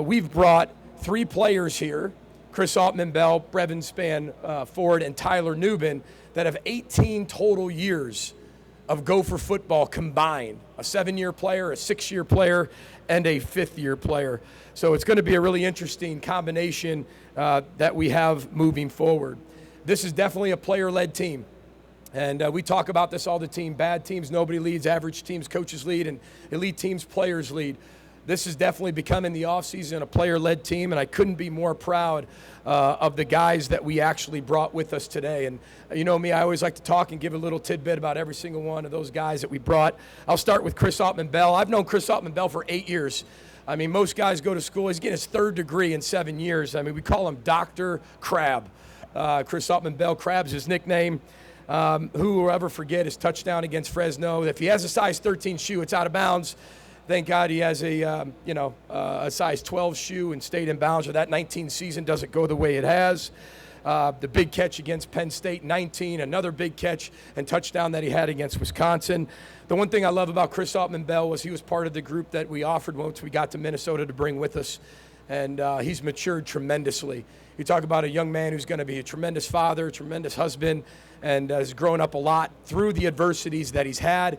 We've brought 3 players here, Chris Altman-Bell, Brevin Ford, and Tyler Nubin, that have 18 total years of Gopher football combined, a 7-year player, a 6-year player, and a 5th-year player. So it's going to be a really interesting combination that we have moving forward. This is definitely a player-led team. And we talk about this all the time. Bad teams, nobody leads. Average teams, coaches lead. And elite teams, players lead. This is definitely becoming the offseason a player-led team, and I couldn't be more proud of the guys that we actually brought with us today. And you know me, I always like to talk and give a little tidbit about every single one of those guys that we brought. I'll start with Chris Altman-Bell. I've known Chris Altman-Bell for 8 years. I mean, most guys go to school. He's getting his 3rd degree in 7 years. I mean, we call him Dr. Crab. Chris Altman-Bell, Crab's his nickname. Who will ever forget his touchdown against Fresno? If he has a size 13 shoe, it's out of bounds. Thank God he has a size 12 shoe and stayed in bounds, or that 19 season doesn't go the way it has. The big catch against Penn State, 19, another big catch and touchdown that he had against Wisconsin. The one thing I love about Chris Altman-Bell was he was part of the group that we offered once we got to Minnesota to bring with us, and he's matured tremendously. You talk about a young man who's going to be a tremendous father, a tremendous husband, and has grown up a lot through the adversities that he's had.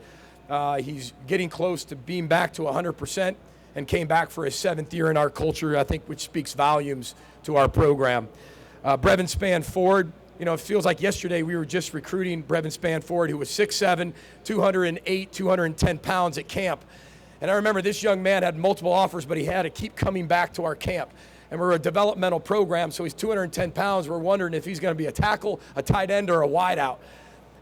He's getting close to being back to 100% and came back for his 7th year in our culture, I think, which speaks volumes to our Brevin Ford, you know, it feels like yesterday we were just recruiting Brevin Ford, who was 6'7", 208, 210 pounds at camp. And I remember this young man had multiple offers, but he had to keep coming back to our camp. And we're a developmental program, so he's 210 pounds. We're wondering if he's going to be a tackle, a tight end, or a wideout.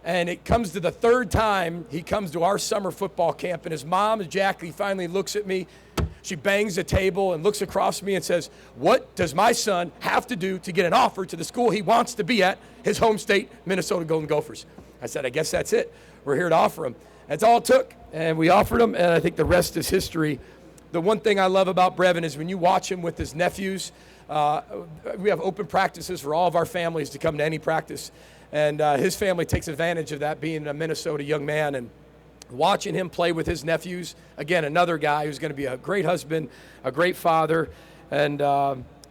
And it comes to the 3rd time he comes to our summer football camp, and his mom, Jackie, finally looks at me. She bangs the table and looks across me and says, "What does my son have to do to get an offer to the school he wants to be at, his home state, Minnesota Golden Gophers?" I said, "I guess that's it. We're here to offer him." That's all it took, and we offered him, and I think the rest is history. The one thing I love about Brevin is when you watch him with his nephews, we have open practices for all of our families to come to any practice. And his family takes advantage of that, being a Minnesota young man. And watching him play with his nephews, again, another guy who's going to be a great husband, a great father, and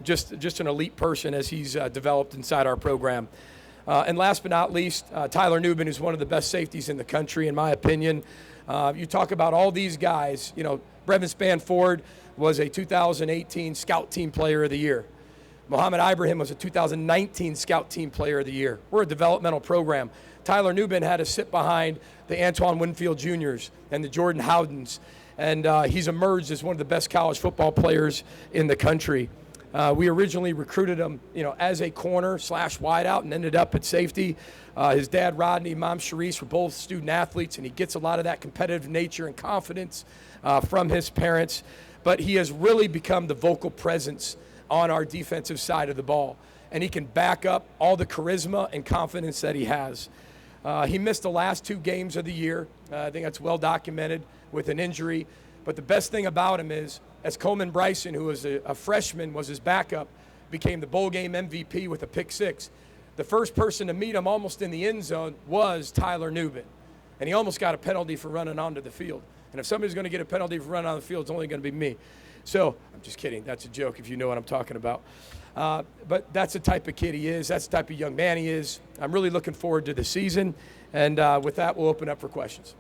just an elite person as he's developed inside our program. And last but not least, Tyler Nubin is one of the best safeties in the country, in my opinion. You talk about all these guys. You know, Brevin Ford was a 2018 Scout Team Player of the Year. Mohamed Ibrahim was a 2019 Scout Team Player of the Year. We're a developmental program. Tyler Nubin had to sit behind the Antoine Winfield Juniors and the Jordan Howdens, and he's emerged as one of the best college football players in the country. We originally recruited him, you know, as a corner / wideout, and ended up at safety. His dad, Rodney, mom, Sharice, were both student athletes, and he gets a lot of that competitive nature and confidence from his parents. But he has really become the vocal presence on our defensive side of the ball, and he can back up all the charisma and confidence that he has. He missed the last 2 games of the year. I think that's well documented with an injury. But the best thing about him is, as Coleman Bryson, who was a freshman, was his backup, became the bowl game MVP with a pick 6. The first person to meet him almost in the end zone was Tyler Nubin, and he almost got a penalty for running onto the field. And if somebody's going to get a penalty for running on the field, it's only going to be me. So, I'm just kidding. That's a joke if you know what I'm talking about. But that's the type of kid he is. That's the type of young man he is. I'm really looking forward to the season. And with that, we'll open up for questions.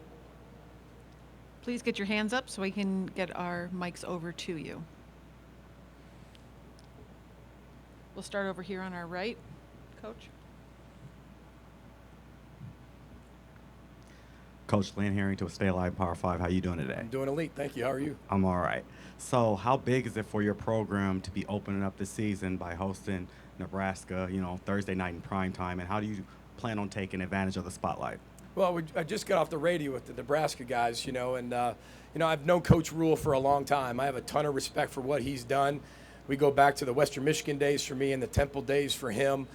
Please get your hands up so we can get our mics over to you. We'll start over here on our right. Coach? Coach Lynn Harrington with Stay Alive Power 5. How you doing today? I'm doing elite. Thank you. How are you? I'm all right. So how big is it for your program to be opening up the season by hosting Nebraska, you know, Thursday night in prime time, and how do you plan on taking advantage of the spotlight? Well, I just got off the radio with the Nebraska guys, you know, and, I've known Coach Rule for a long time. I have a ton of respect for what he's done. We go back to the Western Michigan days for me and the Temple days for him.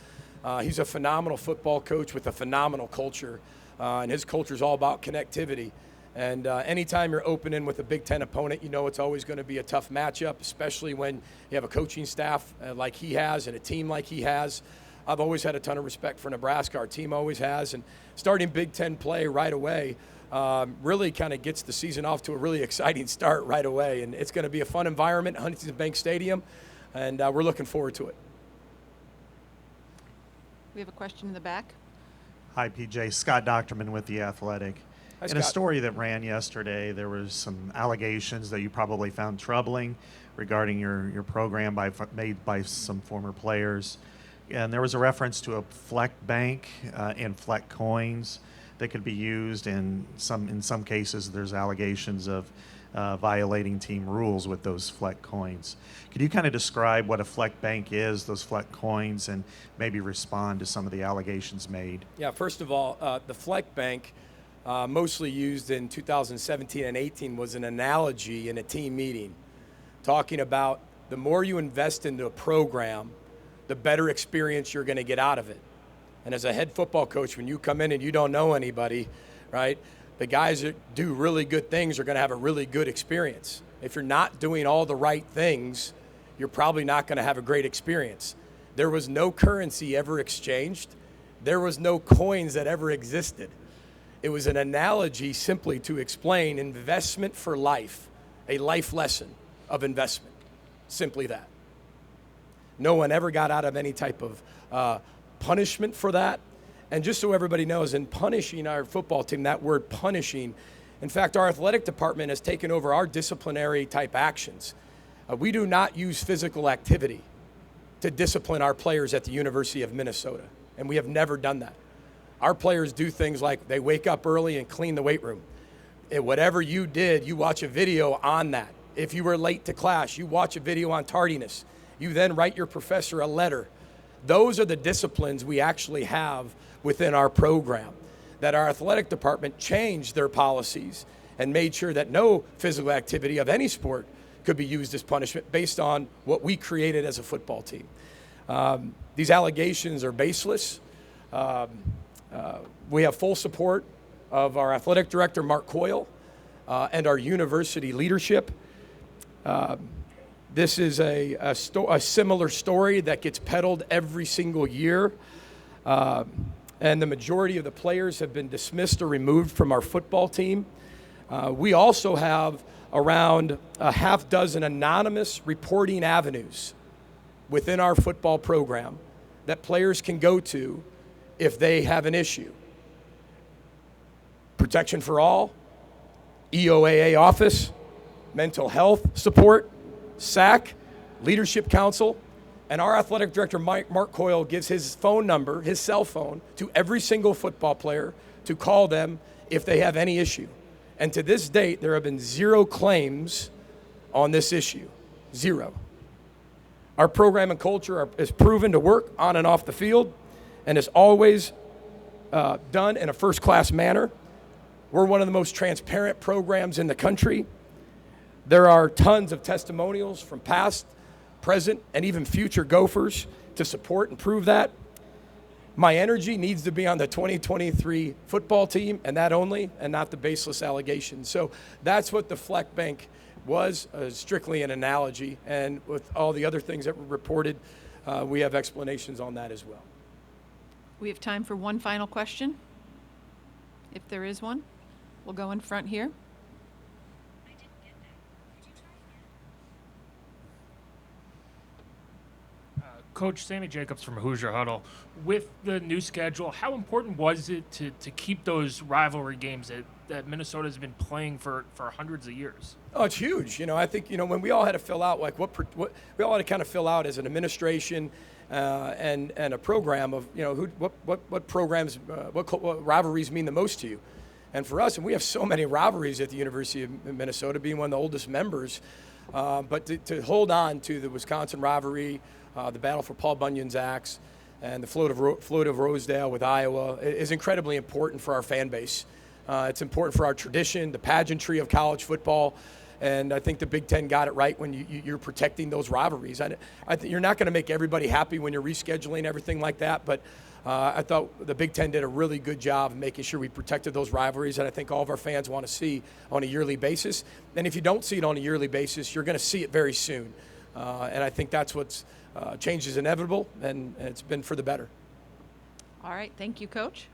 He's a phenomenal football coach with a phenomenal culture, and his culture is all about connectivity. And anytime you're opening with a Big Ten opponent, you know it's always going to be a tough matchup, especially when you have a coaching staff like he has and a team like he has. I've always had a ton of respect for Nebraska. Our team always has. And starting Big Ten play right away, really kind of gets the season off to a really exciting start right away. And it's going to be a fun environment, Huntington Bank Stadium, and we're looking forward to it. We have a question in the back. Hi, PJ. Scott Docterman with The Athletic. Hi, In a Scott. story that ran yesterday, there was some allegations that you probably found troubling regarding your program made by some former players. And there was a reference to a Fleck bank and Fleck coins that could be used, and in some cases there's allegations of violating team rules with those Fleck coins. Could you kind of describe what a Fleck bank is, those Fleck coins, and maybe respond to some of the allegations made? Yeah, first of all, the Fleck Bank, mostly used in 2017 and 18, was an analogy in a team meeting, talking about the more you invest into a program, the better experience you're going to get out of it. And as a head football coach, when you come in and you don't know anybody, right, the guys that do really good things are going to have a really good experience. If you're not doing all the right things, you're probably not going to have a great experience. There was no currency ever exchanged. There was no coins that ever existed. It was an analogy simply to explain investment for life, a life lesson of investment, simply that. No one ever got out of any type of punishment for that. And just so everybody knows, in punishing our football team, that word punishing, in fact, our athletic department has taken over our disciplinary type actions. We do not use physical activity to discipline our players at the University of Minnesota, and we have never done that. Our players do things like they wake up early and clean the weight room. And whatever you did, you watch a video on that. If you were late to class, you watch a video on tardiness. You then write your professor a letter. Those are the disciplines we actually have within our program, that our athletic department changed their policies and made sure that no physical activity of any sport could be used as punishment based on what we created as a football team. These allegations are baseless. We have full support of our athletic director, Mark Coyle, and our university leadership. This is a similar story that gets peddled every single year. And the majority of the players have been dismissed or removed from our football team. We also have around a half dozen anonymous reporting avenues within our football program that players can go to if they have an issue. Protection for All, EOAA office, mental health support, SAC, Leadership Council, and our athletic director, Mark Coyle, gives his phone number, his cell phone, to every single football player to call them if they have any issue. And to this date, there have been 0 claims on this issue. 0. Our program and culture is proven to work on and off the field, and is always done in a first-class manner. We're one of the most transparent programs in the country. There are tons of testimonials from past, present, and even future Gophers to support and prove that. My energy needs to be on the 2023 football team, and that only, and not the baseless allegations. So that's what the Fleck Bank was, strictly an analogy. And with all the other things that were reported, we have explanations on that as well. We have time for one final question. If there is one, we'll go in front here. Coach Sammy Jacobs from Hoosier Huddle. With the new schedule, how important was it to keep those rivalry games that Minnesota's been playing for hundreds of years? Oh, it's huge. I think, when we all had to fill out, like what we all had to kind of fill out as an administration and a program of, what programs, what rivalries mean the most to you. And for us, and we have so many rivalries at the University of Minnesota, being one of the oldest members, but to hold on to the Wisconsin rivalry, the battle for Paul Bunyan's axe, and the float of Rosedale with Iowa is incredibly important for our fan base. It's important for our tradition, the pageantry of college football, and I think the Big Ten got it right when you're protecting those rivalries. I think you're not going to make everybody happy when you're rescheduling everything like that, but I thought the Big Ten did a really good job of making sure we protected those rivalries, and I think all of our fans want to see on a yearly basis. And if you don't see it on a yearly basis, you're going to see it very soon. And I think that's what's change is inevitable, and it's been for the better. All right. Thank you, Coach.